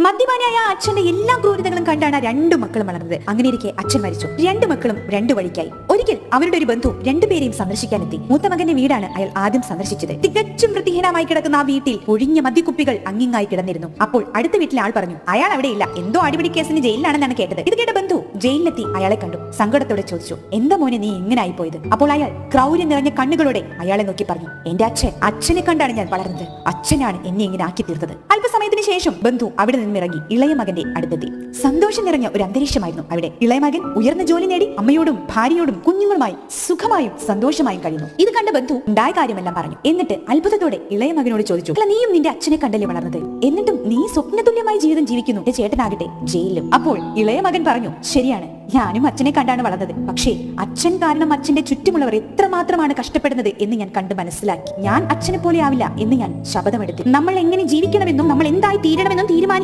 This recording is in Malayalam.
മദ്യപാനിയായ അച്ഛന്റെ എല്ലാ ക്രൂരതകളും കണ്ടാണ് രണ്ടു മക്കളും വളർന്നത്. അങ്ങനെയിരിക്കെ അച്ഛൻ മരിച്ചു. രണ്ടു മക്കളും രണ്ടു വഴിക്കായി. ഒരിക്കൽ അവരുടെ ഒരു ബന്ധു രണ്ടുപേരെയും സന്ദർശിക്കാനെത്തി. മൂത്ത മകന്റെ വീടാണ് അയാൾ ആദ്യം സന്ദർശിച്ചത്. തികച്ചും വൃത്തിഹീനമായി കിടക്കുന്ന ആ വീട്ടിൽ ഒഴിഞ്ഞ മദ്യക്കുപ്പികൾ അങ്ങിങ്ങായി കിടന്നിരുന്നു. അപ്പോൾ അടുത്ത വീട്ടിലെ ആൾ പറഞ്ഞു, അയാൾ അവിടെയില്ല, എന്തോ അടിപിടി കേസിന് ജയിലിലാണെന്നാണ് കേട്ടത്. ഇത് കേട്ട ബന്ധു ജയിലിലെത്തി അയാളെ കണ്ടു. സങ്കടത്തോടെ ചോദിച്ചു, എന്താ മോനെ നീ എങ്ങനായി പോയത്? അപ്പോൾ അയാൾ ക്രൗര്യം നിറഞ്ഞ കണ്ണുകളോടെ അയാളെ നോക്കി പറഞ്ഞു, എന്റെ അച്ഛനെ കണ്ടാണ് ഞാൻ വളർന്നത്. അച്ഛനാണ് എന്നെ ഇങ്ങനെ ആക്കി തീർത്തത്. അല്പസമയത്തിന് ശേഷം ബന്ധു അവിടെ നിന്നിറങ്ങി ഇളയ മകന്റെ അടുത്തെത്തി. സന്തോഷം നിറഞ്ഞ ഒരു അന്തരീക്ഷമായിരുന്നു അവിടെ. ഇളയ മകൻ ഉയർന്ന ജോലി നേടി അമ്മയോടും ഭാര്യയോടും കുഞ്ഞുങ്ങളുമായി സുഖമായും സന്തോഷമായും കഴിയുന്നു. ഇത് കണ്ട ബന്ധു ഉണ്ടായ കാര്യമെല്ലാം പറഞ്ഞു. എന്നിട്ട് അത്ഭുതത്തോടെ ഇളയ മകനോട് ചോദിച്ചു, അല്ല നീയും നിന്റെ അച്ഛനെ കണ്ടല്ലേ വളർന്നത്, എന്നിട്ടും നീ സ്വപ്നതുല്യമായ ജീവിതം ജീവിക്കുന്നു, ചേട്ടനാകട്ടെ ജയിലിലും. അപ്പോൾ ഇളയ മകൻ പറഞ്ഞു, ശരിയാണ്, ഞാനും അച്ഛനെ കണ്ടാണ് വളർന്നത്. പക്ഷേ അച്ഛൻ കാരണം അച്ഛന്റെ ചുറ്റുമുള്ളവർ എത്രമാത്രമാണ് കഷ്ടപ്പെടുന്നത് എന്ന് ഞാൻ കണ്ട് മനസ്സിലാക്കി. ഞാൻ അച്ഛനെ പോലെ ആവില്ല എന്ന് ഞാൻ ശപഥമെടുത്തു. നമ്മൾ എങ്ങനെ ജീവിക്കണമെന്നും നമ്മൾ എന്തായി തീരണമെന്നും തീരുമാനിക്കും.